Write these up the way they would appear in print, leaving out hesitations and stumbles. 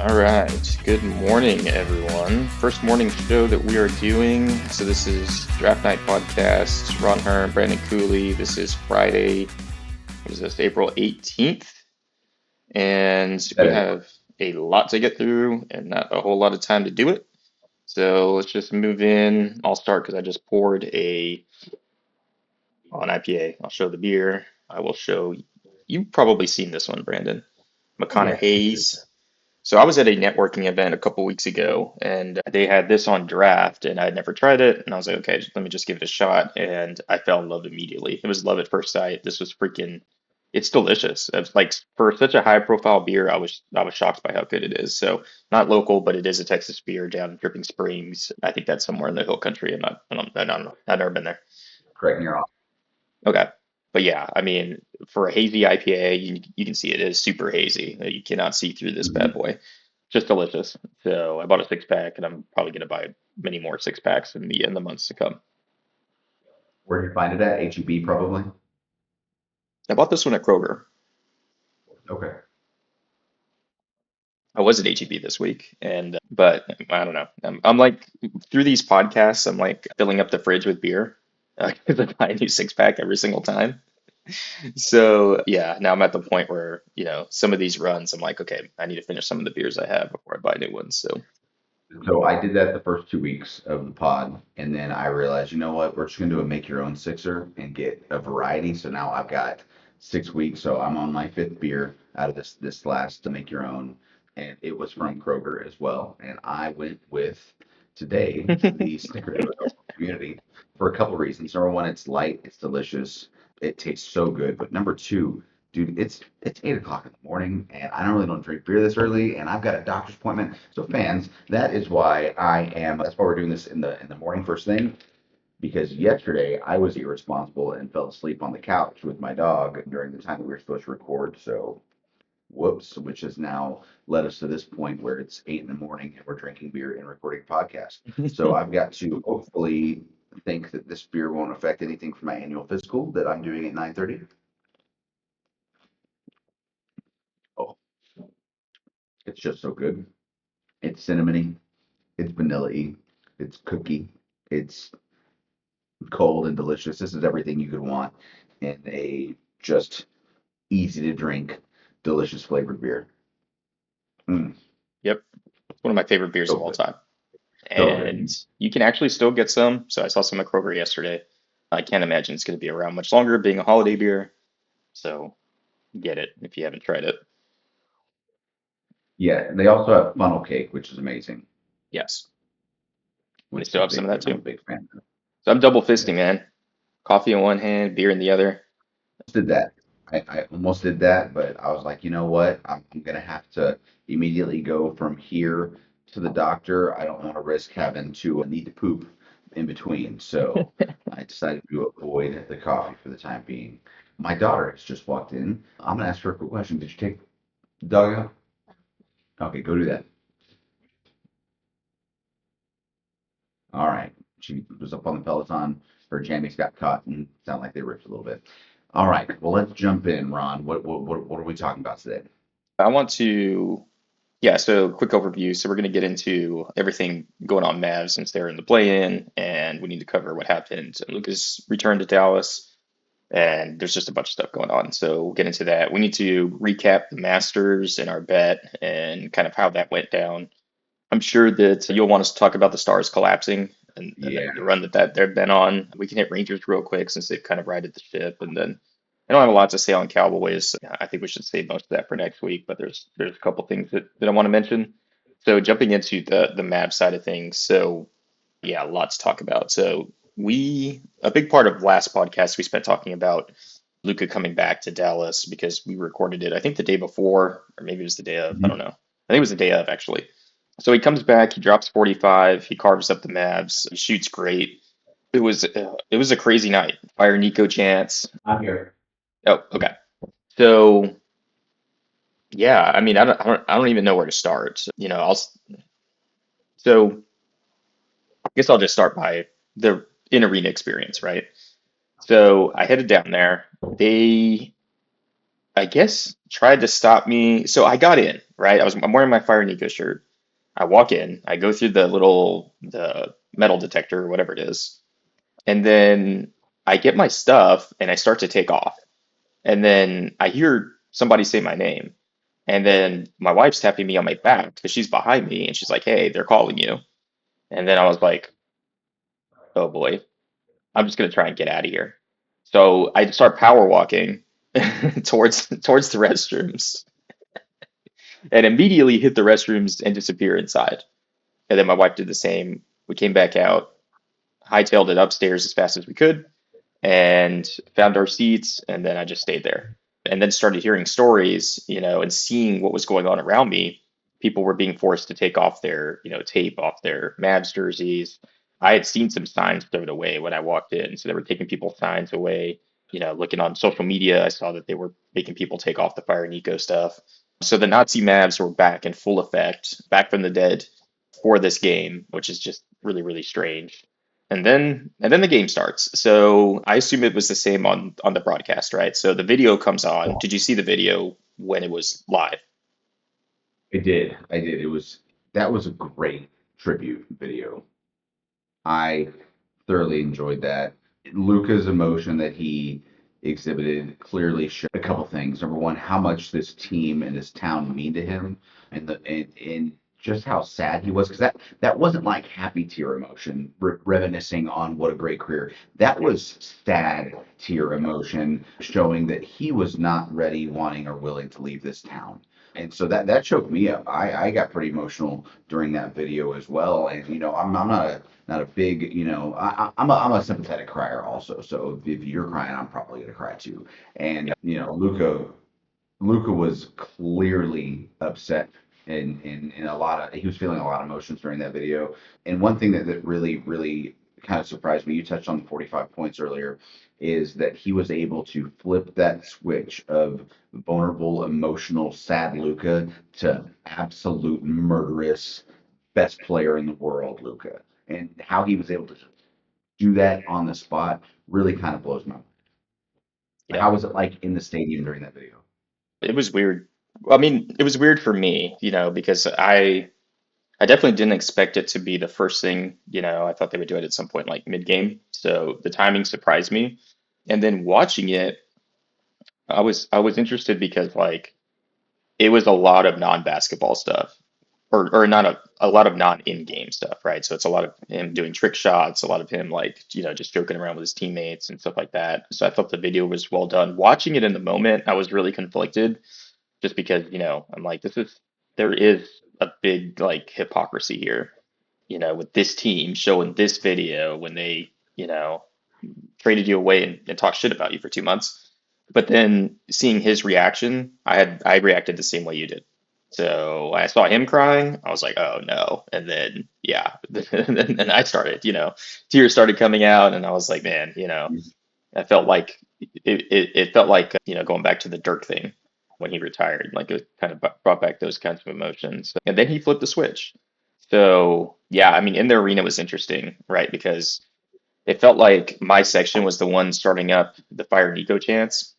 All right. Good morning, everyone. First morning show that we are doing. So this is Draft Night Podcast. Ron Hearn, Brandon Cooley. This is Friday. What is this? April 18th. And That we is have a lot to get through and not a whole lot of time to do it. So let's just move in. I'll start because I just poured an IPA. I'll show the beer. I will show you've probably seen this one, Brandon. yeah. McConaughey Hayes. So I was at a networking event a couple weeks ago, and they had this on draft, and I'd never tried it, and I was like, okay, let me just give it a shot, and I fell in love immediately. It was love at first sight. This was freaking, it's delicious. It's like for such a high profile beer, I was shocked by how good it is. So not local, but it is a Texas beer down in Dripping Springs. I think that's somewhere in the hill country. I don't know. I've never been there. Correct me wrong. Okay. But yeah, I mean, for a hazy IPA, you can see it is super hazy. You cannot see through this bad Hmm. boy. Just delicious. So I bought a six pack, and I'm probably gonna buy many more six packs in the months to come. Where did you find it at? HEB probably. I bought this one at Kroger. Okay. I was at HEB this week, and but I don't know. I'm like through these podcasts, I'm like filling up the fridge with beer because I buy a new six pack every single time. So yeah, now I'm at the point where, some of these runs, I'm like, okay, I need to finish some of the beers I have before I buy new ones. So So I did that the first 2 weeks of the pod, and then I realized, you know what? We're just gonna do a make your own sixer and get a variety. So now I've got 6 weeks. So I'm on my fifth beer out of this last to make your own, and it was from Kroger as well. And I went with today the Snickerdoodle community for a couple reasons. Number one, it's light, it's delicious, it tastes so good. But number two, dude, it's 8 o'clock in the morning, and I normally don't drink beer this early, and I've got a doctor's appointment. So fans, that is why I am. That's why we're doing this in the morning first thing. Because yesterday I was irresponsible and fell asleep on the couch with my dog during the time that we were supposed to record. So whoops, which has now led us to this point where it's 8 in the morning and we're drinking beer and recording a podcast. So I've got to hopefully think that this beer won't affect anything for my annual physical that I'm doing at 9:30. Oh, it's just so good. It's cinnamony, it's vanilla-y, it's cookie, it's cold and delicious. This is everything you could want in a just easy to drink, delicious flavored beer. Mm, yep, it's one of my favorite beers so of all good. time. So And good. you can actually still get some. So I saw some at Kroger yesterday. I can't imagine it's going to be around much longer, being a holiday beer. So get it if you haven't tried it. Yeah, they also have funnel cake, which is amazing, Yes, they which still is a have some of big that thing. I'm a too. big fan of. So I'm double fisting, Yes. man. Coffee in one hand, beer in the other. Did that. I almost did that, but I was like, you know what? I'm gonna have to immediately go from here to the doctor. I don't want to risk having to need to poop in between. So I decided to avoid the coffee for the time being. My daughter has just walked in. I'm gonna ask her a quick question. Did you take the dog out? Okay, go do that. All right. She was up on the Peloton. Her jammies got caught and sound like they ripped a little bit. All right. Well, let's jump in, Ron. What are we talking about today? I want to, yeah, so quick overview. So we're going to get into everything going on Mavs since they're in the play-in, and we need to cover what happened. Luka's return to Dallas, and there's just a bunch of stuff going on. So we'll get into that. We need to recap the Masters and our bet and kind of how that went down. I'm sure that you'll want us to talk about the Stars collapsing and Yeah. the run that they've been on. We can hit Rangers real quick since they've kind of righted the ship, and then I don't have a lot to say on Cowboys. I think we should save most of that for next week, but there's a couple things that I want to mention. So jumping into the map side of things. So yeah, a lot to talk about. So a big part of last podcast we spent talking about Luka coming back to Dallas because we recorded it, I think the day before, or maybe it was the day of. I don't Mhm. know. I think it was the day of actually. So he comes back, he drops 45, he carves up the Mavs, he shoots great. It was a crazy night. Fire Nico chance. I'm here. Oh, okay. So yeah, I mean, I don't even know where to start. So I guess I'll just start by the in arena experience, right? So I headed down there. I guess tried to stop me. So I got in, right? I'm wearing my Fire Nico shirt. I walk in, I go through the metal detector or whatever it is, and then I get my stuff and I start to take off. And then I hear somebody say my name. And then my wife's tapping me on my back because she's behind me and she's like, "Hey, they're calling you." And then I was like, "Oh boy, I'm just gonna try and get out of here." So I start power walking towards the restrooms and immediately hit the restrooms and disappear inside. And then my wife did the same. We came back out, hightailed it upstairs as fast as we could, and found our seats. And then I just stayed there. And then started hearing stories, and seeing what was going on around me. People were being forced to take off their, tape off their Mavs jerseys. I had seen some signs thrown away when I walked in. So they were taking people's signs away. Looking on social media, I saw that they were making people take off the Fire Nico stuff. So the Nazi Mavs were back in full effect, back from the dead for this game, which is just really, really strange. And then the game starts. So I assume it was the same on the broadcast, right? So the video comes on. Did you see the video when it was live? I did. I did. That was a great tribute video. I thoroughly enjoyed that. Luca's emotion that he exhibited clearly showed a couple things. Number one, how much this team and this town mean to him, and just how sad he was, because that wasn't like happy tear emotion, reminiscing on what a great career. That was sad tear emotion, showing that he was not ready, wanting, or willing to leave this town. And so that choked me up. I got pretty emotional during that video as well. And I'm not a big, I'm a sympathetic crier also. So if you're crying, I'm probably gonna cry too. And Luca was clearly upset, and he was feeling a lot of emotions during that video. And one thing that really kind of surprised me, you touched on the 45 points earlier, is that he was able to flip that switch of vulnerable, emotional, sad Luca to absolute murderous best player in the world, Luca. And how he was able to do that on the spot really kind of blows my mind. Yeah, How was it like in the stadium during that video? it was weird. I mean, it was weird for me, because I definitely didn't expect it to be the first thing. I thought they would do it at some point like mid-game. So the timing surprised me. And then watching it, I was interested because like it was a lot of non-basketball stuff. Or not a lot of non-in-game stuff, right? So it's a lot of him doing trick shots, a lot of him like, just joking around with his teammates and stuff like that. So I thought the video was well done. Watching it in the moment, I was really conflicted just because, I'm like, there is a big like hypocrisy here, with this team showing this video when they, traded you away and talked shit about you for 2 months. But then seeing his reaction, I reacted the same way you did. So I saw him crying, I was like, oh no. And then yeah, then I started, tears started coming out, and I was like, man, I felt like it felt like going back to the Dirk thing when he retired. Like it kind of brought back those kinds of emotions. And then he flipped the switch. So yeah, I mean, in the arena was interesting, right? Because it felt like my section was the one starting up the Fire Nico chants,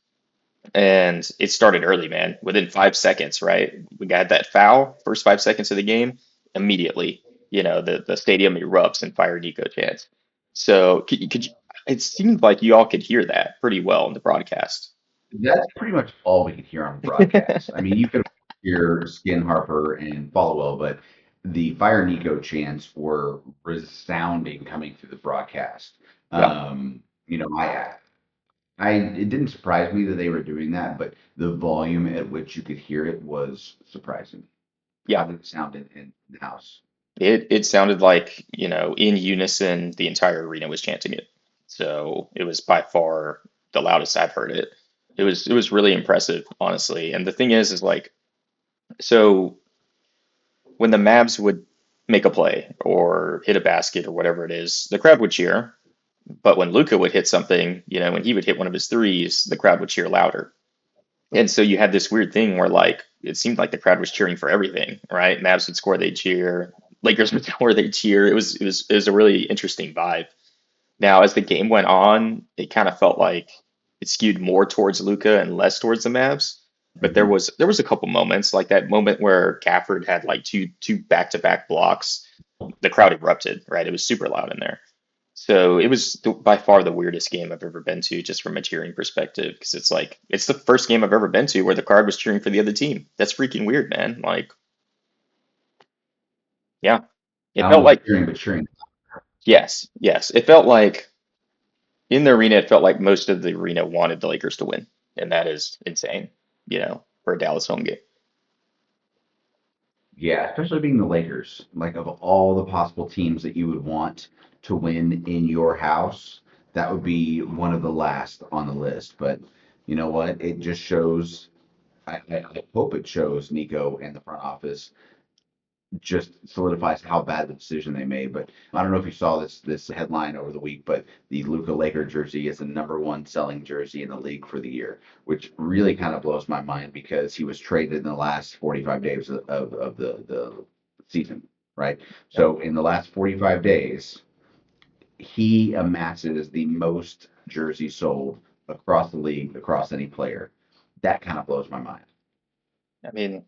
and it started early, man. Within 5 seconds, right? We got that foul, first 5 seconds of the game, immediately, the stadium erupts in Fire Nico chants. So it seemed like you all could hear that pretty well in the broadcast. That's pretty much all we could hear on broadcast. I mean, you could hear Skin Harper and Followell, but the Fire Nico chants were resounding coming through the broadcast. Yeah, It didn't surprise me that they were doing that, but the volume at which you could hear it was surprising. How yeah. did it sound in the house? It sounded like, in unison, the entire arena was chanting it. So it was by far the loudest I've heard it. It was really impressive, honestly. And the thing is like, so when the Mavs would make a play or hit a basket or whatever it is, the crowd would cheer. But when Luka would hit something, when he would hit one of his threes, the crowd would cheer louder. And so you had this weird thing where like it seemed like the crowd was cheering for everything, right? Mavs would score, they'd cheer. Lakers would score, they'd cheer. It was a really interesting vibe. Now, as the game went on, it kind of felt like it skewed more towards Luka and less towards the Mavs. But there was a couple moments like that moment where Gafford had like two back-to-back blocks. The crowd erupted, right? It was super loud in there. So it was by far the weirdest game I've ever been to, just from a cheering perspective, because it's like it's the first game I've ever been to where the crowd was cheering for the other team. That's freaking weird, man. Like, yeah, it Not felt only like cheering, but cheering. yes, yes, it felt like in the arena, it felt like most of the arena wanted the Lakers to win, and that is insane, for a Dallas home game. Yeah, especially being the Lakers. Like of all the possible teams that you would want to win in your house, that would be one of the last on the list. But you know what? It just shows. I hope it shows Nico and the front office just solidifies how bad the decision they made. But I don't know if you saw this headline over the week, but the Luka Laker jersey is the number one selling jersey in the league for the year, which really kind of blows my mind because he was traded in the last 45 days of the season, right? Yep. So in the last 45 days, he amasses the most jerseys sold across the league, across any player. That kind of blows my mind. I mean,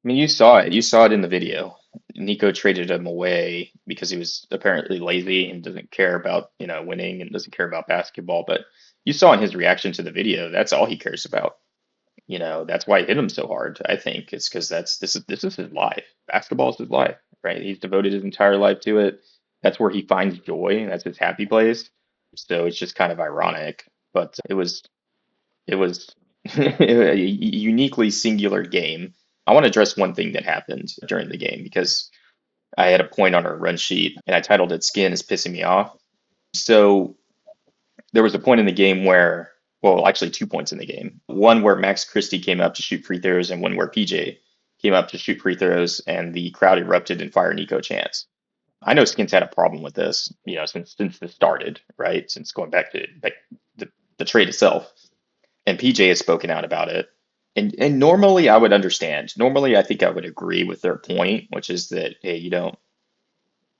you saw it. You saw it in the video. Nico traded him away because he was apparently lazy and doesn't care about, winning and doesn't care about basketball. But you saw in his reaction to the video, that's all he cares about. That's why it hit him so hard, I think. It's because this is his life. Basketball is his life, right? He's devoted his entire life to it. That's where he finds joy. That's his happy place. So it's just kind of ironic. But it was a uniquely singular game. I want to address one thing that happened during the game because I had a point on our run sheet and I titled it "Skin is pissing me off." So there was a point in the game where, well, actually 2 points in the game. One where Max Christie came up to shoot free throws, and one where PJ came up to shoot free throws, and the crowd erupted and fired Nico chants. I know Skins had a problem with this, since this started, right? Since going back to like the trade itself. And PJ has spoken out about it. And normally I would understand. Normally I think I would agree with their point, which is that hey,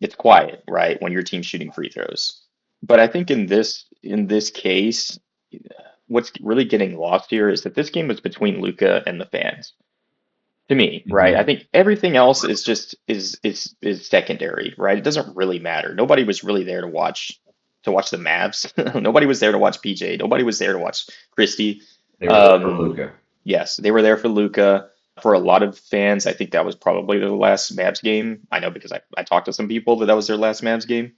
it's quiet, right, when your team's shooting free throws. But I think in this case, what's really getting lost here is that this game was between Luka and the fans. To me, right? I Mhm. think everything else is just is secondary, right? It doesn't really matter. Nobody was really there to watch the Mavs. Nobody was there to watch PJ. Nobody was there to watch Christie. They were there for Um, Luca. yes, they were there for Luca. For a lot of fans, I think that was probably their last Mavs game. I know because I talked to some people that was their last Mavs game.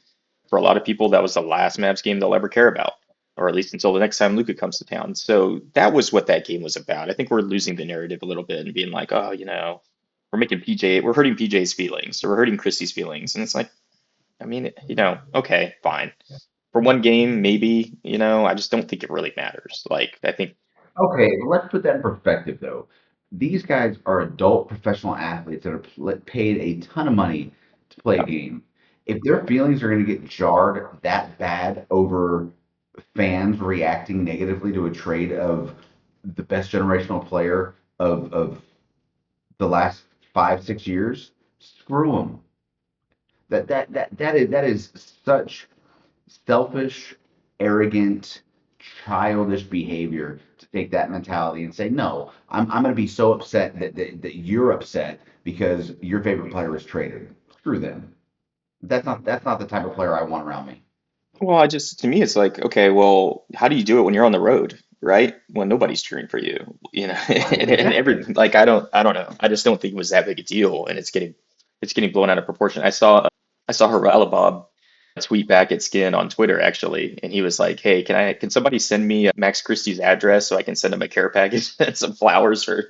For a lot of people, that was the last Mavs game they'll ever care about, or at least until the next time Luka comes to town. So that was what that game was about. I think we're losing the narrative a little bit and being like, oh, we're hurting PJ's feelings, or we're hurting Christie's feelings. And it's like, I mean, okay, fine. For one game, maybe, I just don't think it really matters. Like, I think, Okay, let's put that in perspective, though. These guys are adult professional athletes that are paid a ton of money to play a yeah, game. If their feelings are going to get jarred that bad over fans reacting negatively to a trade of the best generational player of the last 5, 6 years, screw them. That is such selfish, arrogant, childish behavior to take that mentality and say, no, I'm going to be so upset that you're upset because your favorite player was traded. Screw them. That's not the type of player I want around me. well, to me, it's like, okay, well, how do you do it when you're on the road, right? When nobody's cheering for you, Right, and exactly. like, I don't know. I just don't think it was that big a deal, and it's getting blown out of proportion. I saw Bob tweet back at Skin on Twitter actually, and he was like, "Hey, can somebody send me Max Christie's address so I can send him a care package and some flowers for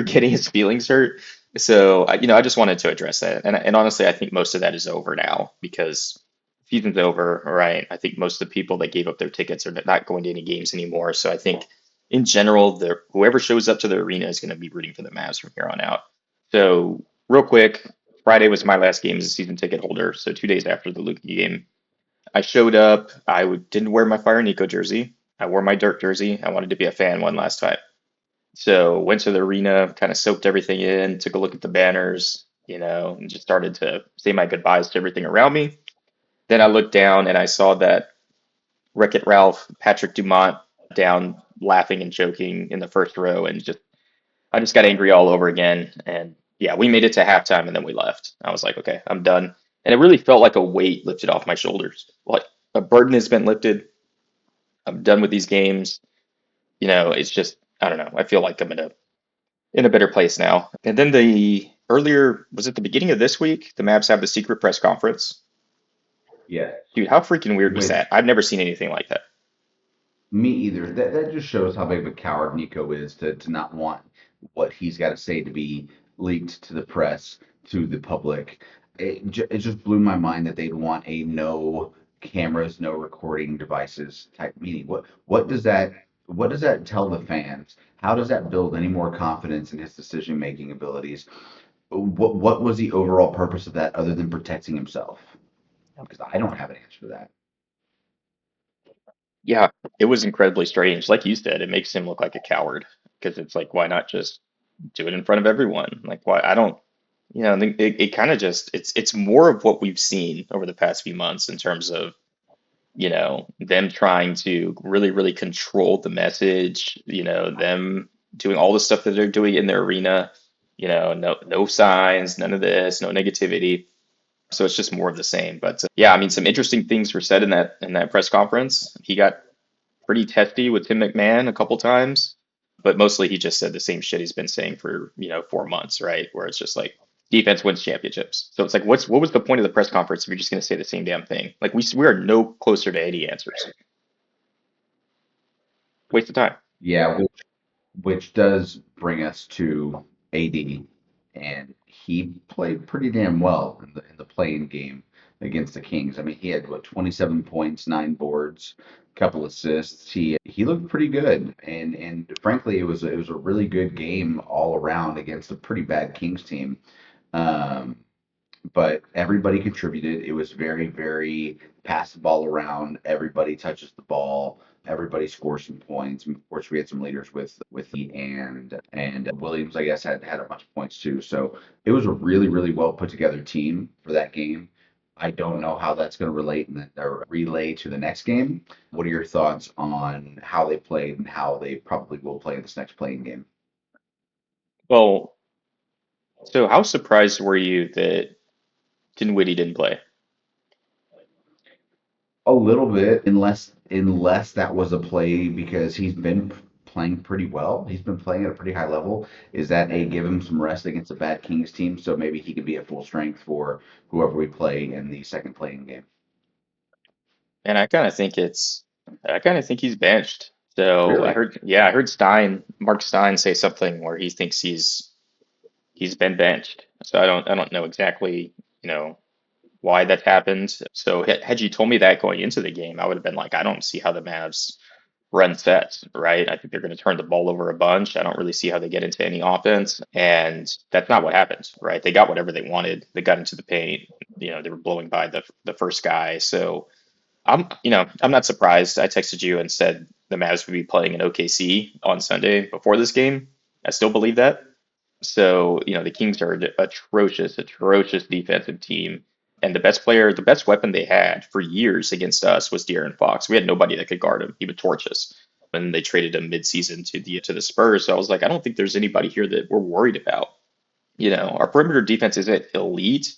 getting his feelings hurt?" So I just wanted to address that, and honestly, I think most of that is over now because season's over, right? I think most of the people that gave up their tickets are not going to any games anymore. So I think in general, whoever shows up to the arena is going to be rooting for the Mavs from here on out. So real quick, Friday was my last game as a season ticket holder. So 2 days after the Luka game, I showed up. Didn't wear my Fire Nico jersey. I wore my Dirk jersey. I wanted to be a fan one last time. So went to the arena, kind of soaked everything in, took a look at the banners, and just started to say my goodbyes to everything around me. Then I looked down and I saw that Wreck-It Ralph, Patrick Dumont down laughing and joking in the first row, and just I just got angry all over again. And yeah, we made it to halftime and then we left. I was like, okay, I'm done. And it really felt like a weight lifted off my shoulders. Like a burden has been lifted. I'm done with these games. It's just I don't know. I feel like I'm in a better place now. And then the earlier was it the beginning of this week? The Mavs have the secret press conference. Yeah. Dude, how freaking weird was Which that? I've never seen anything like that. Me either. That just shows how big of a coward Nico is to not want what he's got to say to be leaked to the press, to the public. It just blew my mind that they'd want a no cameras, no recording devices type meeting. What does that tell the fans? How does that build any more confidence in his decision making abilities? What was the overall purpose of that other than protecting himself? Because I don't have an answer for that. Yeah, it was incredibly strange. Like you said, it makes him look like a coward because it's like, why not just do it in front of everyone? Like, why? I don't, I think it kind of just it's more of what we've seen over the past few months in terms of, them trying to really, really control the message, them doing all the stuff that they're doing in their arena, no signs, none of this, no negativity. So it's just more of the same. But yeah, I mean, some interesting things were said in that press conference. He got pretty testy with Tim McMahon a couple times, but mostly he just said the same shit he's been saying for, 4 months, right? Where it's just like defense wins championships. So it's like, what was the point of the press conference if you're just going to say the same damn thing? Like we are no closer to any answers. Waste of time. Yeah, which does bring us to AD, and he played pretty damn well in the playing game against the Kings. I mean, he had what 27 points, 9 boards, couple assists. He looked pretty good, and frankly, it was a really good game all around against a pretty bad Kings team. Um, but everybody contributed. It was very, very pass the ball around. Everybody touches the ball. Everybody scores some points. Of course, we had some leaders with he and Williams. I guess had a bunch of points too. So it was a really, really well put together team for that game. I don't know how that's going to relate or relay to the next game. What are your thoughts on how they played and how they probably will play in this next playing game? Well, so how surprised were you that Dinwiddie didn't play? A little bit, unless that was a play because he's been playing pretty well. He's been playing at a pretty high level. Is that a give him some rest against a bad Kings team so maybe he could be at full strength for whoever we play in the second playing game? And I kind of think he's benched. So I Really? heard, yeah, I heard Mark Stein say something where he thinks he's been benched. So I don't know exactly, why that happened. So had you told me that going into the game, I would have been like, I don't see how the Mavs run sets, right? I think they're going to turn the ball over a bunch. I don't really see how they get into any offense, and that's not what happened, right? They got whatever they wanted. They got into the paint. They were blowing by the first guy. So I'm not surprised. I texted you and said the Mavs would be playing in OKC on Sunday before this game. I still believe that. So, the Kings are an atrocious, atrocious defensive team. And the best player, the best weapon they had for years against us was De'Aaron Fox. We had nobody that could guard him. He would torch us. And they traded him midseason to the Spurs. So I was like, I don't think there's anybody here that we're worried about. Our perimeter defense isn't elite,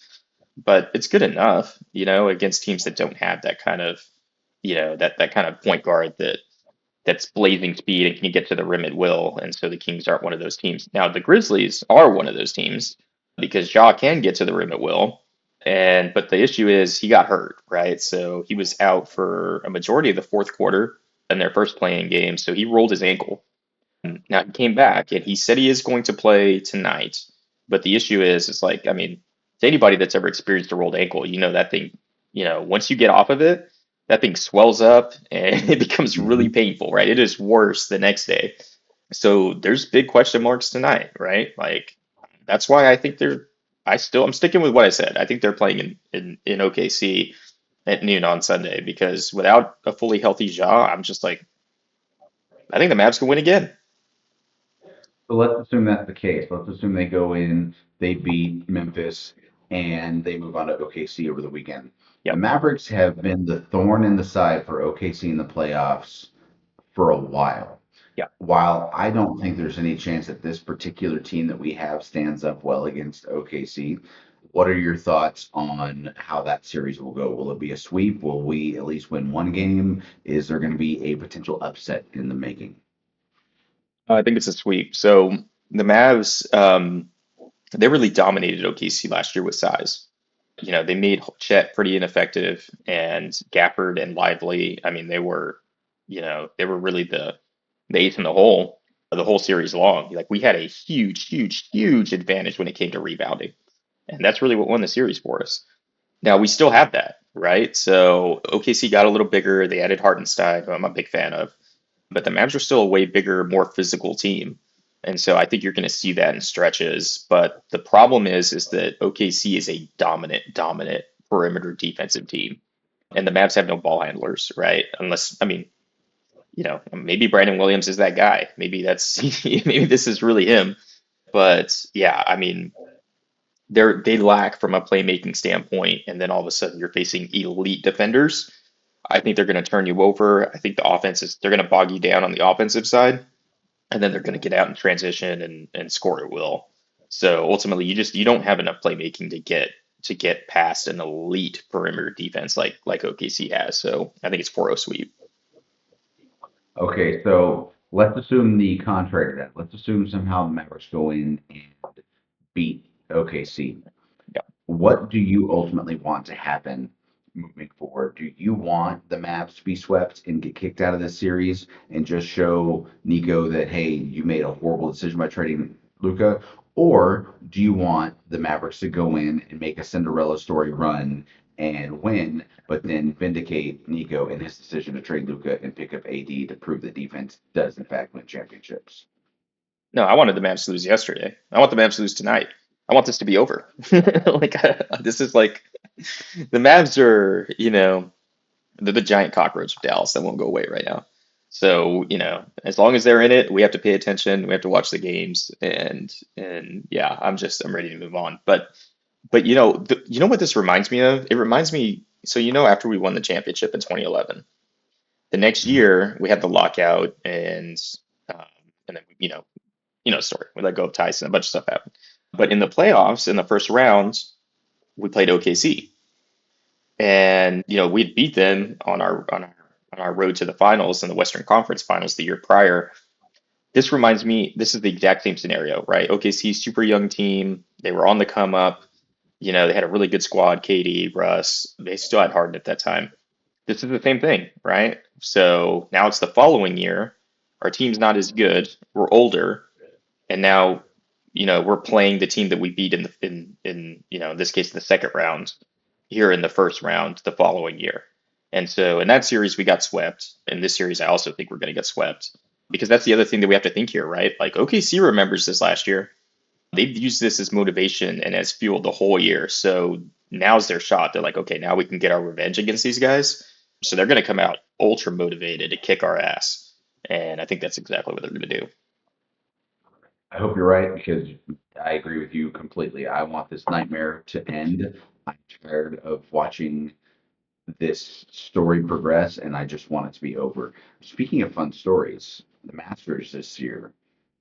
but it's good enough, against teams that don't have that kind of, that kind of point guard that's blazing speed and can get to the rim at will. And so the Kings aren't one of those teams. Now the Grizzlies are one of those teams because Ja can get to the rim at will. But the issue is he got hurt, right? So he was out for a majority of the fourth quarter in their first playing game. So he rolled his ankle. Now he came back and he said he is going to play tonight. But the issue is, it's like, I mean, to anybody that's ever experienced a rolled ankle, that thing, once you get off of it, that thing swells up and it becomes really Hmm. painful, right? It is worse the next day. So there's big question marks tonight, right? Like that's why I think I'm sticking with what I said. I think they're playing in OKC at noon on Sunday because without a fully healthy Ja, I'm just like, I think the Mavs can win again. So let's assume that's the case. Let's assume they go in, they beat Memphis, and they move on to OKC over the weekend. The Yep. Mavericks have been the thorn in the side for OKC in the playoffs for a while. Yeah. While I don't think there's any chance that this particular team that we have stands up well against OKC, what are your thoughts on how that series will go? Will it be a sweep? Will we at least win one game? Is there going to be a potential upset in the making? I think it's a sweep. So the Mavs, they really dominated OKC last year with size. They made Chet pretty ineffective, and Gafford and Lively. I mean, they were really the ace in the whole series long. Like we had a huge, huge, huge advantage when it came to rebounding, and that's really what won the series for us. Now we still have that, right? So OKC got a little bigger. They added Hartenstein, who I'm a big fan of, but the Mavs are still a way bigger, more physical team. And so I think you're going to see that in stretches. But the problem is that OKC is a dominant perimeter defensive team, and the Mavs have no ball handlers, right? Unless, I mean, maybe Brandon Williams is that guy. Maybe that's maybe this is really him. But yeah, I mean, they lack from a playmaking standpoint, and then all of a sudden you're facing elite defenders. I think they're going to turn you over. I think they're going to bog you down on the offensive side, and then they're going to get out and transition and score at will. So ultimately, you don't have enough playmaking to get past an elite perimeter defense like OKC has. So I think it's 4-0 sweep. Okay, so let's assume the contrary to that. Let's assume somehow the Mavericks go in and beat OKC. Yeah. What do you ultimately want to happen moving forward? Do you want the Mavs to be swept and get kicked out of this series and just show Nico that, hey, you made a horrible decision by trading Luka? Or do you want the Mavericks to go in and make a Cinderella story run and win, but then vindicate Nico in his decision to trade Luka and pick up AD to prove that defense does, in fact, win championships? No, I wanted the Mavs to lose yesterday. I want the Mavs to lose tonight. I want this to be over. Like this is like the Mavs are, they're the giant cockroach of Dallas that won't go away right now. So, as long as they're in it, we have to pay attention. We have to watch the games, and yeah, I'm ready to move on. But you know what this reminds me of? It reminds me. So after we won the championship in 2011, the next Mhm. year we had the lockout, um, and then the story. We let go of Tyson. A bunch of stuff happened. But in the playoffs, in the first round, we played OKC, and we'd beat them on our road to the finals in the Western Conference Finals the year prior. This reminds me, this is the exact same scenario, right? OKC, super young team. They were on the come up. They had a really good squad, KD, Russ. They still had Harden at that time. This is the same thing, right? So now it's the following year. Our team's not as good. We're older, and now we're playing the team that we beat in this case the second round here in the first round the following year. And so in that series we got swept. In this series I also think we're going to get swept because that's the other thing that we have to think here, right? Like OKC remembers this last year. They've used this as motivation and as fuel the whole year. So now's their shot. They're like, okay, now we can get our revenge against these guys. So they're going to come out ultra motivated to kick our ass. And I think that's exactly what they're going to do. I hope you're right because I agree with you completely. I want this nightmare to end. I'm tired of watching this story progress and I just want it to be over. Speaking of fun stories, the Masters this year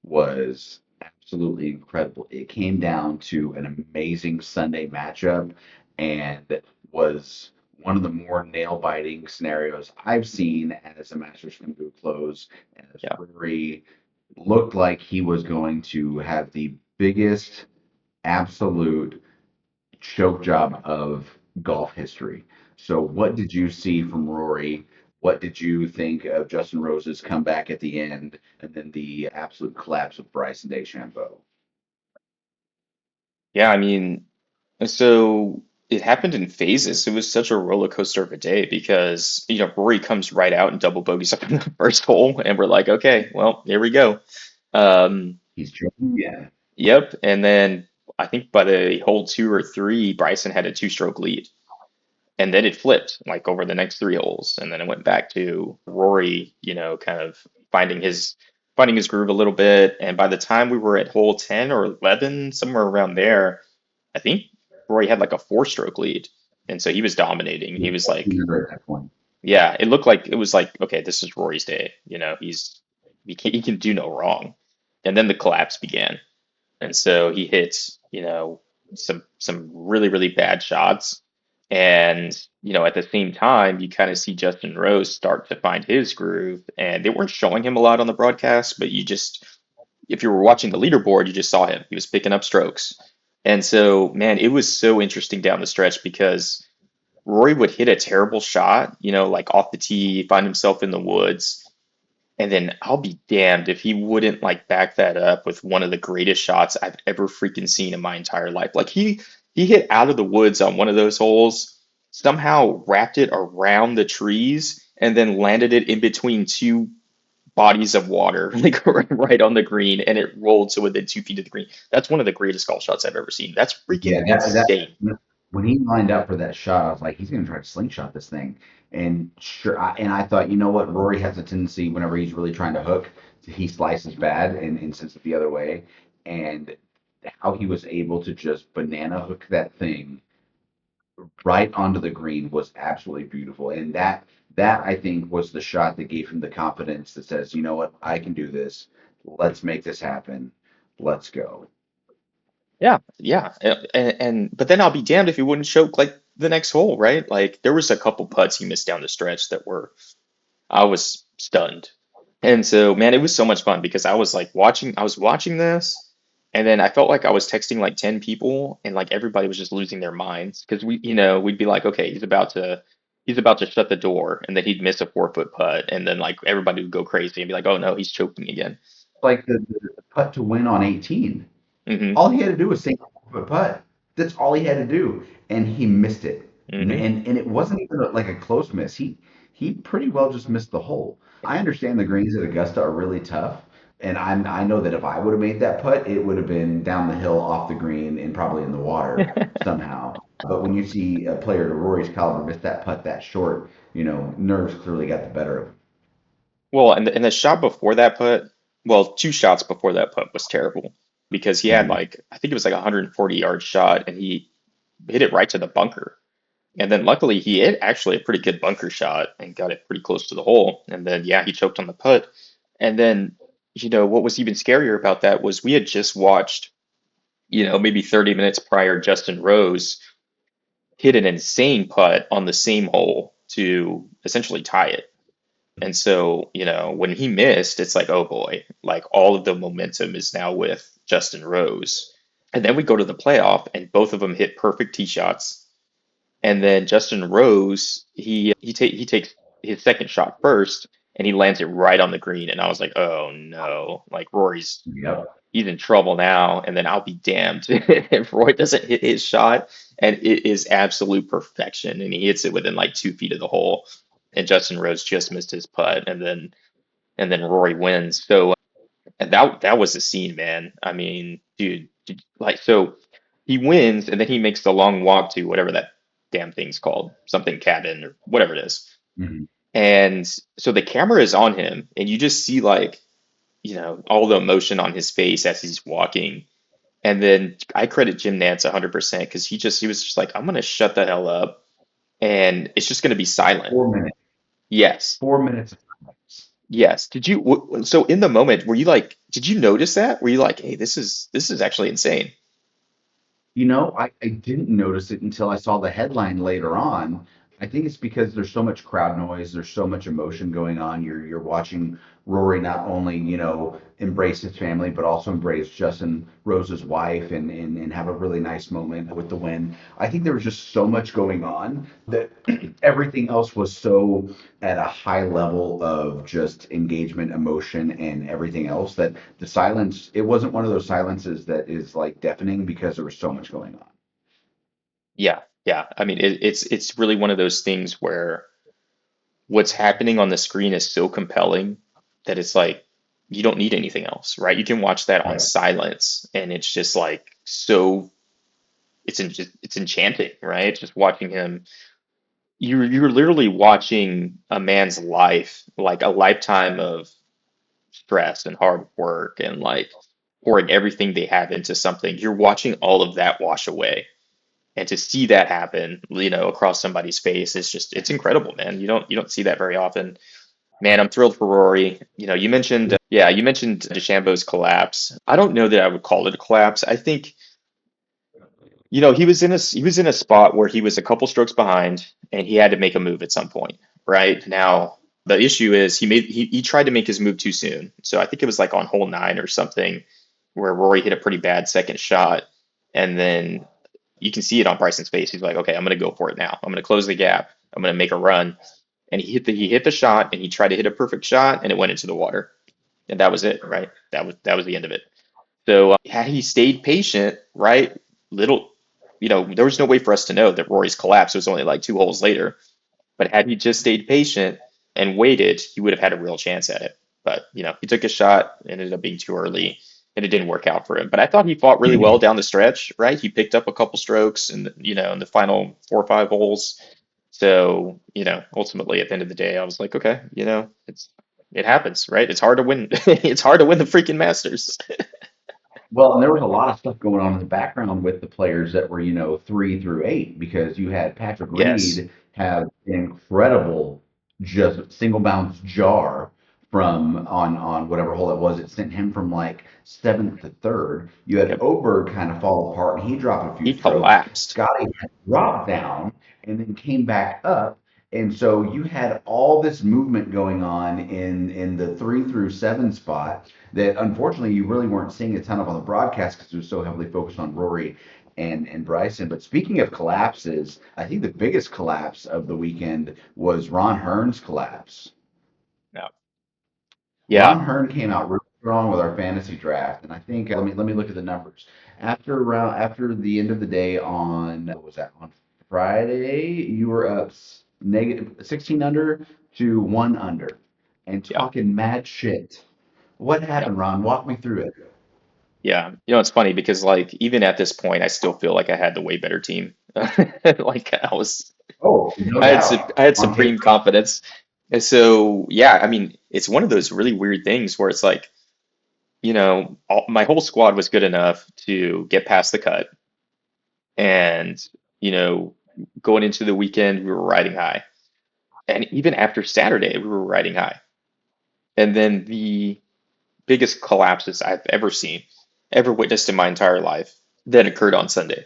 was absolutely incredible. It came down to an amazing Sunday matchup and was one of the more nail-biting scenarios I've seen as the Masters come to a close, as Yeah. Rory looked like he was going to have the biggest absolute choke job of golf history. So, what did you see from Rory? What did you think of Justin Rose's comeback at the end, and then the absolute collapse of Bryson DeChambeau? Yeah. I mean, so it happened in phases. It was such a roller coaster of a day because, Rory comes right out and double bogeys up in the first hole, and we're like, okay, well, here we go. Um, He's choking again. yep. And then I think by the hole two or three, Bryson had a two-stroke lead. And then it flipped like over the next three holes. And then it went back to Rory, kind of finding his groove a little bit. And by the time we were at hole 10 or 11, somewhere around there, I think Rory had like a four-stroke lead. And so he was dominating. He He was was walking like, under at that point. yeah, it looked like it was like, okay, this is Rory's day. he can do no wrong. And then the collapse began. And so he hits, some really, really bad shots. And, at the same time, you kind of see Justin Rose start to find his groove. And they weren't showing him a lot on the broadcast, but if you were watching the leaderboard, you just saw him. He was picking up strokes. And so, man, it was so interesting down the stretch because Rory would hit a terrible shot, like off the tee, find himself in the woods. And then I'll be damned if he wouldn't like back that up with one of the greatest shots I've ever freaking seen in my entire life. Like he hit out of the woods on one of those holes, somehow wrapped it around the trees, and then landed it in between two bodies of water, like right on the green, and it rolled to within 2 feet of the green. That's one of the greatest golf shots I've ever seen. That's Yeah, freaking insane. that when he lined up for that shot, I was like, he's gonna try to slingshot this thing. And sure, and I thought, you know what, Rory has a tendency whenever he's really trying to hook, he slices bad and sends it the other way. And how he was able to just banana hook that thing right onto the green was absolutely beautiful. And that I think was the shot that gave him the confidence that says, you know what, I can do this. Let's make this happen. Let's go. Yeah, yeah, and but then I'll be damned if he wouldn't choke like the next hole, right? Like there was a couple putts he missed down the stretch that were I was stunned. And so, man, it was so much fun because I was watching this, and then I felt like I was texting like 10 people, and like everybody was just losing their minds because we'd be like, okay, he's about to shut the door, and then he'd miss a 4 foot putt, and then like everybody would go crazy and be like, oh no, he's choking again. Like the putt to win on 18. Hmm. All he had to do was sink a putt. That's all he had to do, and he missed it. Hmm. And it wasn't even like a close miss. He pretty well just missed the hole. I understand the greens at Augusta are really tough, and I know that if I would have made that putt, it would have been down the hill off the green and probably in the water somehow. But when you see a player to Rory's caliber miss that putt that short, nerves clearly got the better of him. Well, and the shot before that putt, well, 2 shots before that putt was terrible because he had Mhm. like I think it was like a 140-yard shot, and he hit it right to the bunker. And then luckily he hit actually a pretty good bunker shot and got it pretty close to the hole. And then yeah, he choked on the putt. And then, what was even scarier about that was we had just watched, maybe 30 minutes prior, Justin Rose hit an insane putt on the same hole to essentially tie it. And so, when he missed, it's like, oh boy, like all of the momentum is now with Justin Rose. And then we go to the playoff and both of them hit perfect tee shots. And then Justin Rose, he takes his second shot first, and he lands it right on the green. And I was like, oh no, like Yep. he's in trouble now. And then I'll be damned if Roy doesn't hit his shot, and it is absolute perfection, and he hits it within like 2 feet of the hole, and Justin Rose just missed his putt, and then Rory wins. So and that was the scene, man. I mean, dude, like so he wins and then he makes the long walk to whatever that damn thing's called, something cabin or whatever it is. Hmm. And so the camera is on him and you just see like, all the emotion on his face as he's walking. And then I credit Jim Nantz 100% because he was just like, I'm gonna shut the hell up and it's just gonna be silent. 4 minutes. Yes. 4 minutes of silence. Yes. So in the moment, were you like, did you notice that? Were you like, hey, this is actually insane? I didn't notice it until I saw the headline later on. I think it's because there's so much crowd noise, there's so much emotion going on. You're watching Rory not only, embrace his family, but also embrace Justin Rose's wife and have a really nice moment with the win. I think there was just so much going on that everything else was so at a high level of just engagement, emotion, and everything else that the silence, it wasn't one of those silences that is like deafening because there was so much going on. Yeah, yeah. I mean, it's really one of those things where what's happening on the screen is so compelling that it's like you don't need anything else, right? You can watch that on Right. silence, and it's just like so it's enchanting, right? Just watching him. You're literally watching a man's life, like a lifetime of stress and hard work and like pouring everything they have into something. You're watching all of that wash away. And to see that happen, across somebody's face is just it's incredible, man. You don't see that very often. Man, I'm thrilled for Rory. You mentioned, yeah, you mentioned DeChambeau's collapse. I don't know that I would call it a collapse. I think, he was in a spot where he was a couple strokes behind and he had to make a move at some point, right? Now, the issue is he tried to make his move too soon. So I think it was like on hole 9 or something where Rory hit a pretty bad second shot, and then you can see it on Bryson's face. He's like, "Okay, I'm going to go for it now. I'm going to close the gap. I'm going to make a run." And he hit the shot and he tried to hit a perfect shot and it went into the water. And that was it, right? That was the end of it. So had he stayed patient, right? Little, there was no way for us to know that Rory's collapse was only like 2 holes later. But had he just stayed patient and waited, he would have had a real chance at it. But he took a shot, it ended up being too early, and it didn't work out for him. But I thought he fought really well down the stretch, right? He picked up a couple strokes in the final 4 or 5 holes. So, ultimately at the end of the day, I was like, okay, it happens, right? It's hard to win. It's hard to win the freaking Masters. Well, and there was a lot of stuff going on in the background with the players that were, 3 through 8, because you had Patrick Yes. Reed have an incredible just single bounce jar from on whatever hole it was. It sent him from like seventh to third. You had Yep. Oberg kind of fall apart and he dropped a few He strokes. collapsed. Scotty had dropped down and then came back up. And so you had all this movement going on in the 3 through 7 spot that unfortunately you really weren't seeing a ton of on the broadcast because it was so heavily focused on Rory and Bryson. But speaking of collapses, I think the biggest collapse of the weekend was Ron Hearn's collapse. Yeah. Ron Yeah. Hearn came out really strong with our fantasy draft, and I think let me look at the numbers. After the end of the day on what was that, on Friday, you were up negative 16 under to 1 under, and Yeah. talking mad shit. What Yeah. happened, Ron? Walk me through it. Yeah. It's funny because like even at this point, I still feel like I had the way better team. Like Oh, no I doubt. had On supreme paper. confidence. And so, yeah, I mean, it's one of those really weird things where it's like, my whole squad was good enough to get past the cut. And, you know, going into the weekend, we were riding high. And even after Saturday, we were riding high. And then the biggest collapses I've ever seen, ever witnessed in my entire life, that occurred on Sunday.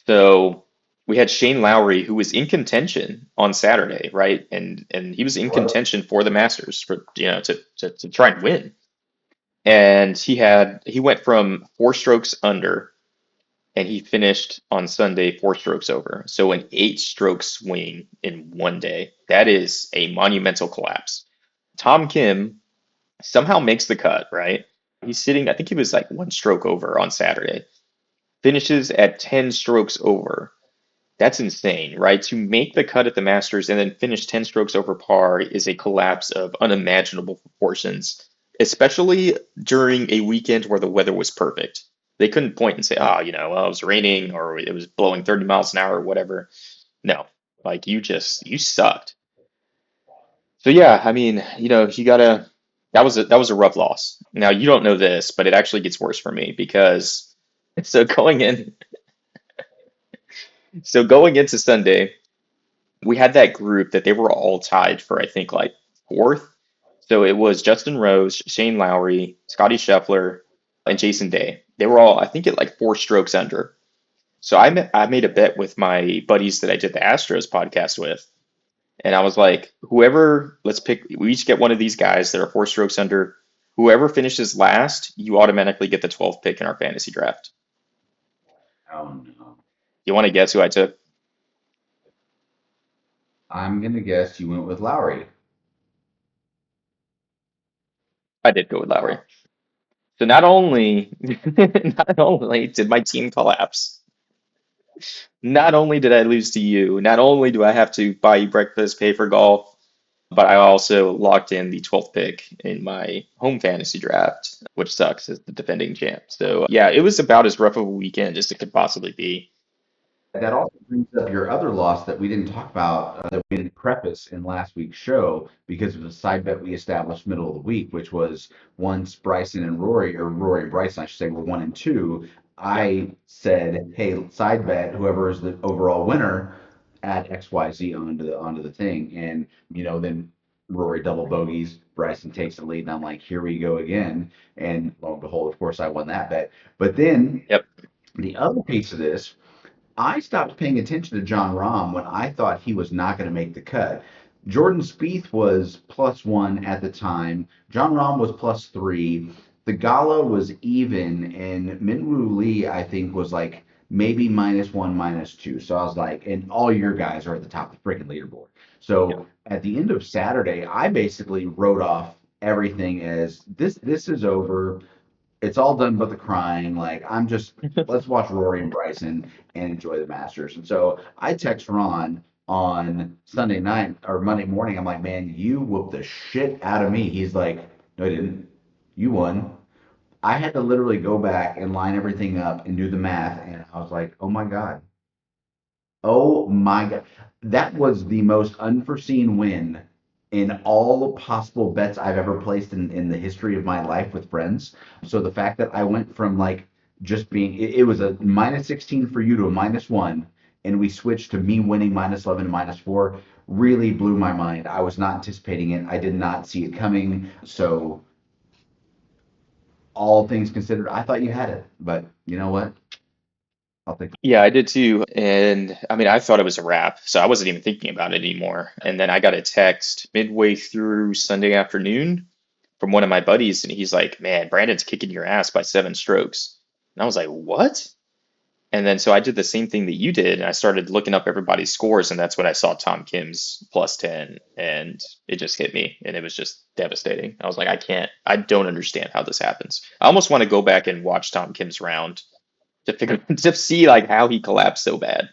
So we had Shane Lowry, who was in contention on Saturday, right? And he was in What? contention for the Masters for to try and win. And he went from 4 strokes under, and he finished on Sunday 4 strokes over. So an 8 stroke swing in one day. That is a monumental collapse. Tom Kim somehow makes the cut, right? He's sitting, I think he was like 1 stroke over on Saturday, finishes at 10 strokes over. That's insane, right? To make the cut at the Masters and then finish 10 strokes over par is a collapse of unimaginable proportions, especially during a weekend where the weather was perfect. They couldn't point and say, oh, well, it was raining or it was blowing 30 miles an hour or whatever. No, like you sucked. So yeah, I mean, you gotta, that was a rough loss. Now you don't know this, but it actually gets worse for me because so going into Sunday, we had that group that they were all tied for, I think, like fourth. So it was Justin Rose, Shane Lowry, Scotty Scheffler, and Jason Day. They were all, I think, at like 4 strokes under. So I made a bet with my buddies that I did the Astros podcast with, and I was like, whoever, let's pick, we each get one of these guys that are 4 strokes under. Whoever finishes last, you automatically get the 12th pick in our fantasy draft. Oh no. You want to guess who I took? I'm gonna guess you went with Lowry. I did go with Lowry. So not only not only did my team collapse, not only did I lose to you, not only do I have to buy you breakfast, pay for golf, but I also locked in the 12th pick in my home fantasy draft, which sucks as the defending champ. So yeah, it was about as rough of a weekend as it could possibly be. That also brings up your other loss that we didn't talk about, that we didn't preface in last week's show because of the side bet we established middle of the week, which was once Bryson and Rory, or Rory and Bryson, I should say, were 1 and 2. Yeah. I said, hey, side bet whoever is the overall winner, add XYZ onto the thing. And then Rory double bogeys. Bryson takes the lead, and I'm like, here we go again. And lo and behold, of course, I won that bet. But then Yep. the other piece of this, I stopped paying attention to John Rahm when I thought he was not going to make the cut. Jordan Spieth was +1 at the time. John Rahm was +3. The Gala was even, and Minwoo Lee, I think, was like maybe -1, -2. So I was like, and all your guys are at the top of the freaking leaderboard. Yep. So at the end of Saturday, I basically wrote off everything as this is over. It's all done but the crying. Like I'm just let's watch Rory and Bryson and enjoy the Masters. And so I text Ron on Sunday night or Monday morning. I'm like, man, you whooped the shit out of me. He's like, no, I didn't. You won. I had to literally go back and line everything up and do the math, and I was like, oh my God. Oh my God. That was the most unforeseen win in all possible bets I've ever placed in the history of my life with friends. So the fact that I went from like just being, it was a -16 for you to a -1, and we switched to me winning -11 and -4 really blew my mind. I was not anticipating it. I did not see it coming. So all things considered, I thought you had it. But you know what? I'll take Yeah, I did too. And I mean, I thought it was a wrap, so I wasn't even thinking about it anymore. And then I got a text midway through Sunday afternoon from one of my buddies, and he's like, "Man, Brandon's kicking your ass by 7 strokes." And I was like, "What?" And then so I did the same thing that you did, and I started looking up everybody's scores, and that's when I saw Tom Kim's +10, and it just hit me, and it was just devastating. I was like, I don't understand how this happens. I almost want to go back and watch Tom Kim's round to figure to see like how he collapsed so bad.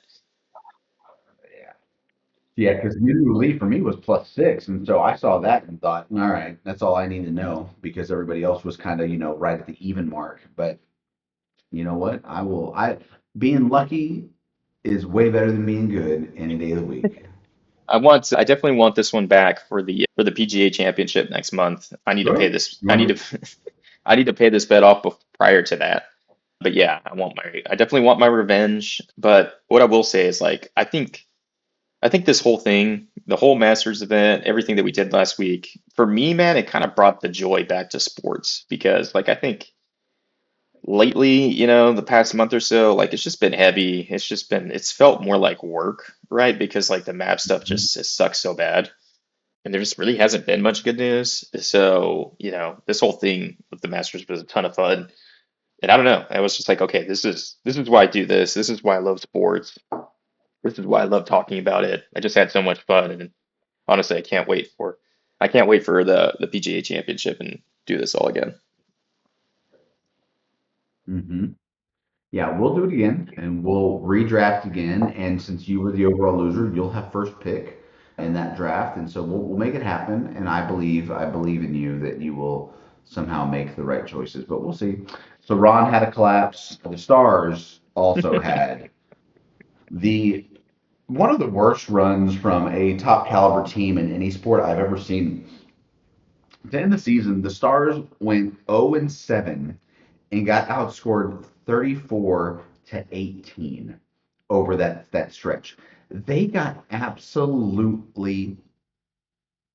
it. Yeah, because New Lee for me was +6, and so I saw that and thought, all right, that's all I need to know because everybody else was kind of, right at the even mark. But you know what? I being lucky is way better than being good any day of the week. I definitely want this one back for the PGA Championship next month. I need to pay Sure. this. You I want need to? to I need to pay this bet off prior to that. But yeah, I definitely want my revenge. But what I will say is like I think this whole thing, the whole Masters event, everything that we did last week, for me, man, it kind of brought the joy back to sports because like I think lately, the past month or so, like it's just been heavy. It's felt more like work, right? Because like the map stuff just it sucks so bad. And there just really hasn't been much good news. So, this whole thing with the Masters was a ton of fun. And I don't know, I was just like, okay, this is why I do this. This is why I love sports. This is why I love talking about it. I just had so much fun, and honestly, I can't wait for the PGA Championship and do this all again. Mm-hmm. Yeah, we'll do it again, and we'll redraft again. And since you were the overall loser, you'll have first pick in that draft, and so we'll make it happen. And I believe in you that you will somehow make the right choices. But we'll see. So Ron had a collapse. The Stars also had the one of the worst runs from a top caliber team in any sport I've ever seen. To end the season, the Stars went 0-7 and got outscored 34-18 over that stretch. They got absolutely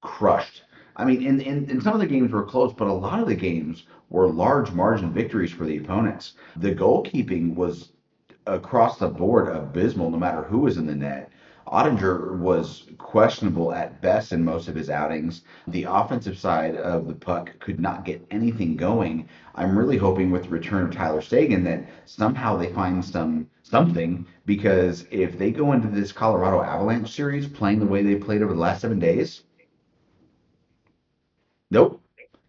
crushed. I mean, in some of the games were close, but a lot of the games were large margin victories for the opponents. The goalkeeping was across the board abysmal, no matter who was in the net. Ottinger was questionable at best in most of his outings. The offensive side of the puck could not get anything going. I'm really hoping with the return of Tyler Sagan that somehow they find something because if they go into this Colorado Avalanche series playing the way they played over the last 7 days, nope,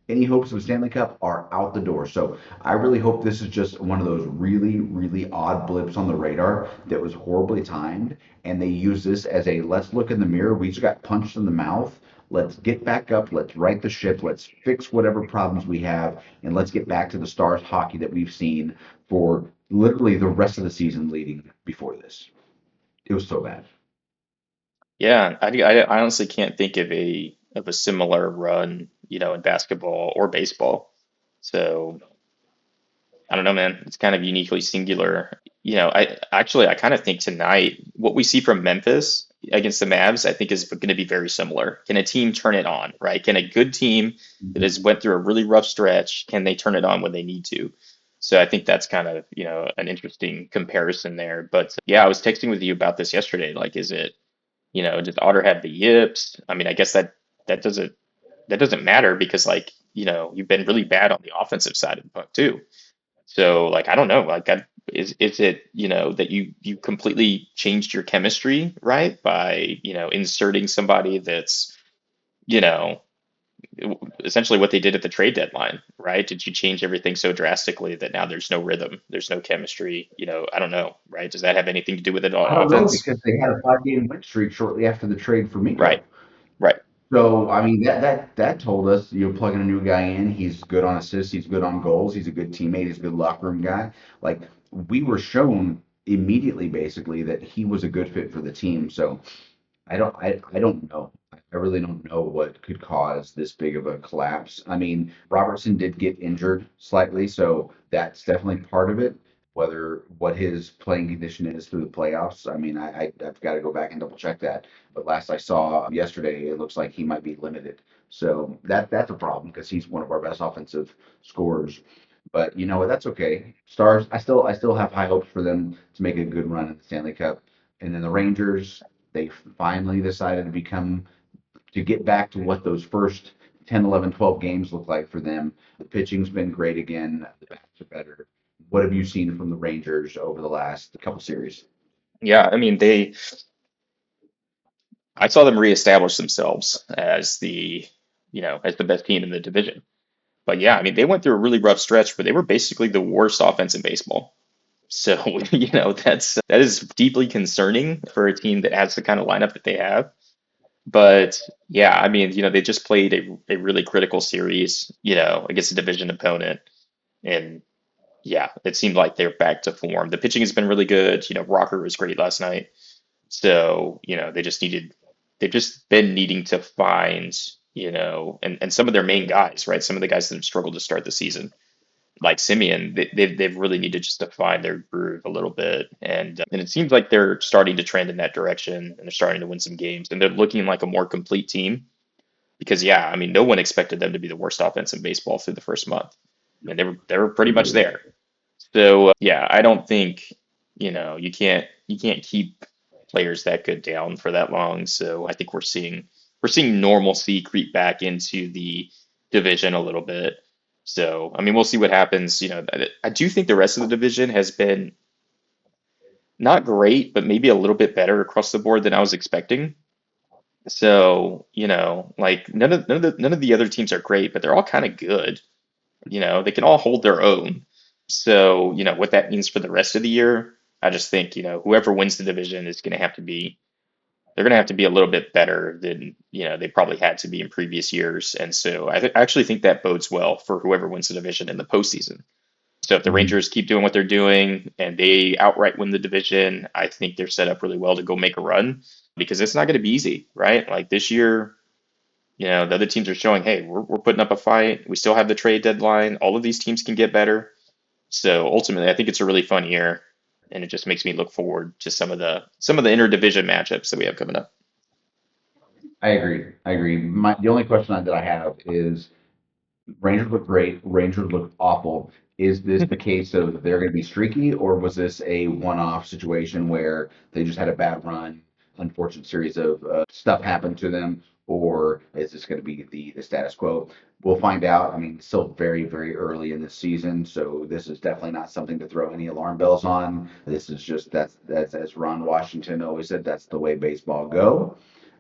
any hopes of a Stanley Cup are out the door. So I really hope this is just one of those really, really odd blips on the radar that was horribly timed. And they use this as a let's look in the mirror. We just got punched in the mouth. Let's get back up. Let's right the ship. Let's fix whatever problems we have. And let's get back to the Stars hockey that we've seen for literally the rest of the season leading before this. It was so bad. Yeah, I honestly can't think of a similar run, in basketball or baseball. So I don't know, man. It's kind of uniquely singular. I kind of think tonight what we see from Memphis against the Mavs, I think is going to be very similar. Can a team turn it on, right? Can a good team that has went through a really rough stretch, can they turn it on when they need to? So I think that's kind of, an interesting comparison there. But yeah, I was texting with you about this yesterday. Like, is it, does Otter have the yips? I mean, I guess that doesn't that doesn't matter because like, you've been really bad on the offensive side of the puck too. So like I don't know, like is it, that you completely changed your chemistry, right? By, inserting somebody that's, you know, essentially what they did at the trade deadline, right? Did you change everything so drastically that now there's no rhythm, there's no chemistry, I don't know, right? Does that have anything to do with it on I don't know offense? because they had a 5 game win streak shortly after the trade for Right, Miko. right. So I mean that told us you're plugging a new guy in. He's good on assists. He's good on goals. He's a good teammate. He's a good locker room guy. Like we were shown immediately, basically, that he was a good fit for the team. So I don't know. I really don't know what could cause this big of a collapse. I mean, Robertson did get injured slightly, so that's definitely part of it. Whether what his playing condition is through the playoffs, I mean, I've got to go back and double check that. But last I saw yesterday, it looks like he might be limited. So that's a problem because he's one of our best offensive scorers. But you know what? That's okay. Stars, I still have high hopes for them to make a good run at the Stanley Cup. And then the Rangers, they finally decided to get back to what those first 10, 11, 12 games look like for them. The pitching's been great again. The bats are better. What have you seen from the Rangers over the last couple series? Yeah, I mean I saw them reestablish themselves as as the best team in the division. But yeah, I mean, they went through a really rough stretch where they were basically the worst offense in baseball. So, that is deeply concerning for a team that has the kind of lineup that they have. But yeah, I mean, they just played a really critical series, against a division opponent. And yeah, it seemed like they're back to form. The pitching has been really good. Rocker was great last night. So, they've just been needing to find, and some of their main guys, right? Some of the guys that have struggled to start the season, like Simeon, they've really needed just to find their groove a little bit. And it seems like they're starting to trend in that direction and they're starting to win some games and they're looking like a more complete team because, yeah, I mean, no one expected them to be the worst offense in baseball through the first month. And they were pretty much there. So yeah, I don't think you can't keep players that good down for that long. So I think we're seeing normalcy creep back into the division a little bit. So I mean, we'll see what happens. I do think the rest of the division has been not great, but maybe a little bit better across the board than I was expecting. So like none of the other teams are great, but they're all kind of good. They can all hold their own. So, what that means for the rest of the year, I just think, whoever wins the division is going to have to be, they're going to have to be a little bit better than, they probably had to be in previous years. And so I actually think that bodes well for whoever wins the division in the postseason. So if the Mhm. Rangers keep doing what they're doing and they outright win the division, I think they're set up really well to go make a run because it's not going to be easy, right? Like this year, the other teams are showing, hey, we're putting up a fight. We still have the trade deadline. All of these teams can get better. So ultimately, I think it's a really fun year, and it just makes me look forward to some of the interdivision matchups that we have coming up. I agree. I agree. The only question that I have is Rangers look great. Rangers look awful. Is this the case of they're going to be streaky, or was this a one-off situation where they just had a bad run, unfortunate series of stuff happened to them, or is this going to be the status quo? We'll find out. I mean, it's still very, very early in the season, so this is definitely not something to throw any alarm bells on. This is just that's as Ron Washington always said, that's the way baseball go.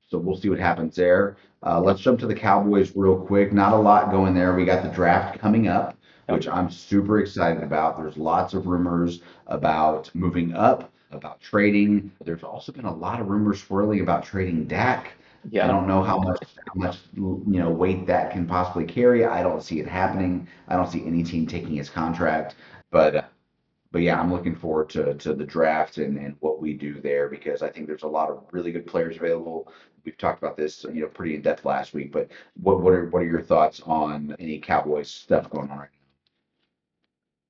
So we'll see what happens there. Yeah. Let's jump to the Cowboys real quick. Not a lot going there. We got the draft coming up, Yep. which I'm super excited about. There's lots of rumors about moving up, about trading. There's also been a lot of rumors swirling about trading Dak. I Yeah. don't know how much weight that can possibly carry. I don't see it happening. I don't see any team taking his contract. But but yeah, I'm looking forward to the draft and what we do there because I think there's a lot of really good players available. We've talked about this, pretty in depth last week, but what are your thoughts on any Cowboys stuff going on right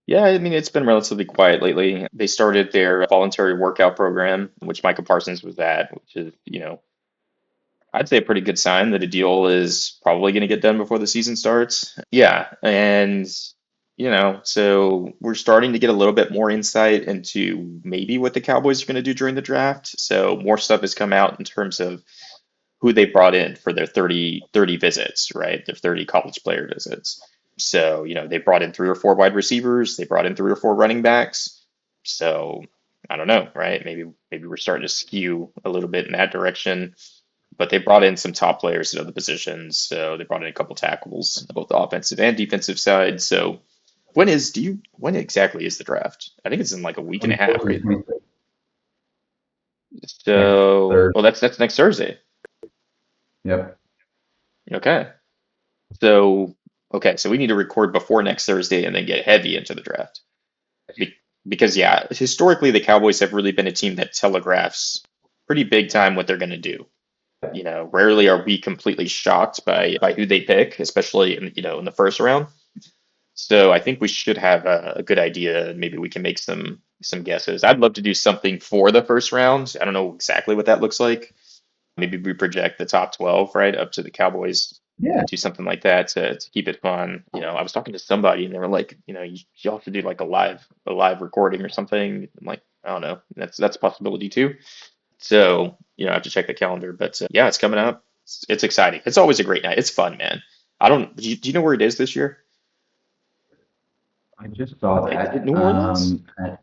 Yeah, I mean, it's been relatively quiet lately. They started their voluntary workout program, which Micah Parsons was at, which is, I'd say a pretty good sign that a deal is probably going to get done before the season starts. Yeah, and so we're starting to get a little bit more insight into maybe what the Cowboys are going to do during the draft. So more stuff has come out in terms of who they brought in for their 30 visits, right? Their 30 college player visits. So, they brought in three or four wide receivers, they brought in three or four running backs. So, I don't know, right? Maybe we're starting to skew a little bit in that direction. But they brought in some top players at other positions. So they brought in a couple tackles, both the offensive and defensive side. So when exactly is the draft? I think it's in like a week and a half, 24th and right? 25th, next So, Thursday. well, that's next Thursday. Yep. Okay. So, okay, so we need to record before next Thursday and then get heavy into the draft. Be because, yeah, historically, the Cowboys have really been a team that telegraphs pretty big time what they're going to do. Rarely are we completely shocked by who they pick, especially in the first round. So I think we should have a good idea. Maybe we can make some guesses. I'd love to do something for the first round. I don't know exactly what that looks like. Maybe we project the top 12, right, up to the Cowboys, Yeah. do something like that to keep it fun. I was talking to somebody and they were like, you have to do like a live recording or something. I'm like, I don't know. That's a possibility too. So, I have to check the calendar, but yeah, it's coming up. It's exciting. It's always a great night. It's fun, man. I don't, do you know where it is this year? I just saw Is it that. New Orleans? I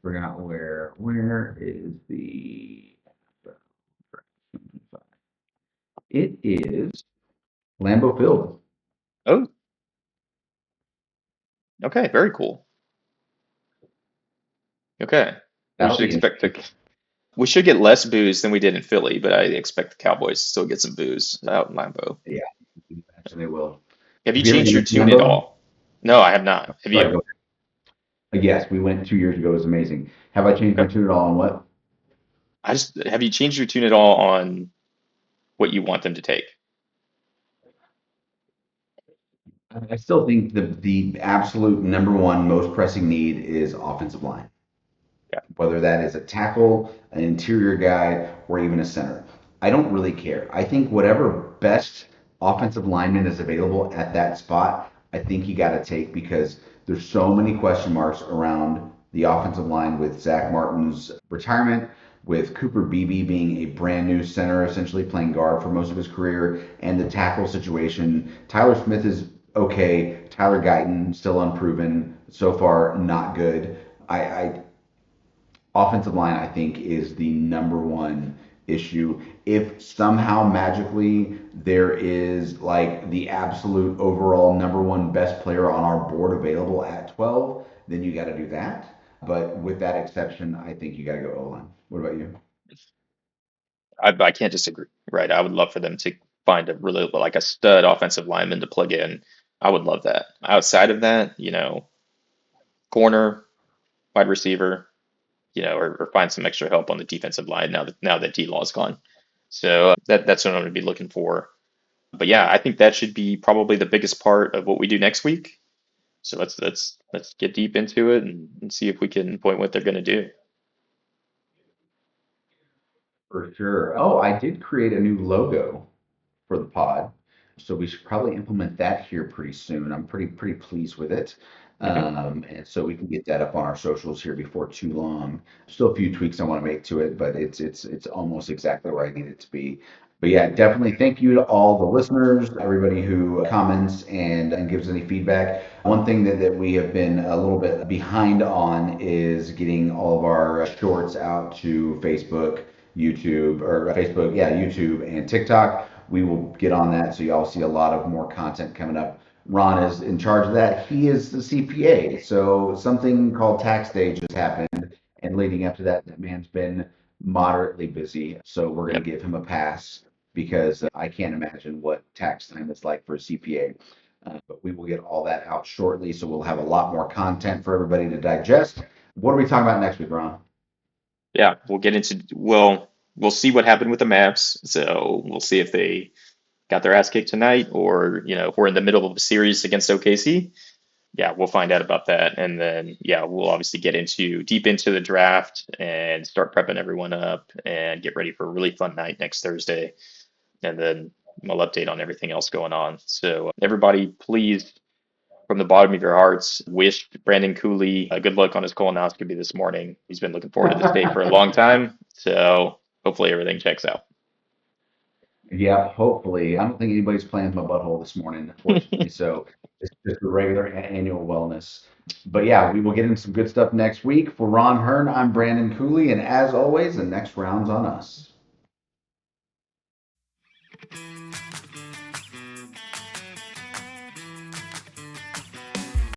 forgot where. Where is the? It is Lambeau Field. Oh, okay, very cool. Okay. We That'll should be expect to interesting. we should get less booze than we did in Philly, but I expect the Cowboys to still get some booze out in Lambeau. Yeah, actually, they will. Have you Have you ever changed your been to tune at Lambeau? all? No, I have not. Have Sorry, you? go ahead. Yes, we went 2 years ago. It was amazing. Have I changed my Okay. tune at all on what? Have you changed your tune at all on what you want them to take? I still think the absolute number one most pressing need is offensive line, Yeah. whether that is a tackle, an interior guy, or even a center. I don't really care. I think whatever best offensive lineman is available at that spot, I think you got to take because there's so many question marks around the offensive line with Zach Martin's retirement, with Cooper Beebe being a brand new center, essentially playing guard for most of his career, and the tackle situation. Tyler Smith is okay. Tyler Guyton still unproven. So far, not good. I offensive line, I think, is the number one issue. If somehow magically there is like the absolute overall number one best player on our board available at 12, then you got to do that. But with that exception, I think you got to go O line. What about you? I can't disagree, right? I would love for them to find a really like a stud offensive lineman to plug in. I would love that. Outside of that, corner, wide receiver, or find some extra help on the defensive line now that D-Law's gone. So that's what I'm going to be looking for. But yeah, I think that should be probably the biggest part of what we do next week. So let's get deep into it and see if we can point what they're going to do. For sure. Oh, I did create a new logo for the pod. So we should probably implement that here pretty soon. I'm pretty pleased with it. Hmm. And so we can get that up on our socials here before too long. Still a few tweaks I want to make to it, but it's almost exactly where I need it to be. But yeah, definitely thank you to all the listeners, everybody who comments and gives any feedback. One thing that we have been a little bit behind on is getting all of our shorts out to Facebook, YouTube, or Facebook, yeah, YouTube and TikTok. We will get on that so y'all see a lot of more content coming up. Ron is in charge of that. He is the CPA. So something called tax day just happened. And leading up to that, that man's been moderately busy. So we're going Yep. to give him a pass because I can't imagine what tax time is like for a CPA. But we will get all that out shortly. So we'll have a lot more content for everybody to digest. What are we talking about next week, Ron? Yeah, we'll see what happened with the maps. So we'll see if they got their ass kicked tonight or, if we're in the middle of a series against OKC. yeah, we'll find out about that. And then, yeah, we'll obviously get into deep into the draft and start prepping everyone up and get ready for a really fun night next Thursday. And then we'll update on everything else going on. So, everybody, please, from the bottom of your hearts, wish Brandon Cooley good luck on his colonoscopy this morning. He's been looking forward to this day for a long time. So, hopefully, everything checks out. Yeah, hopefully. I don't think anybody's playing my butthole this morning, unfortunately. So it's just a regular annual wellness. But yeah, we will get into some good stuff next week. For Ron Hearn, I'm Brandon Cooley, and as always, the next round's on us.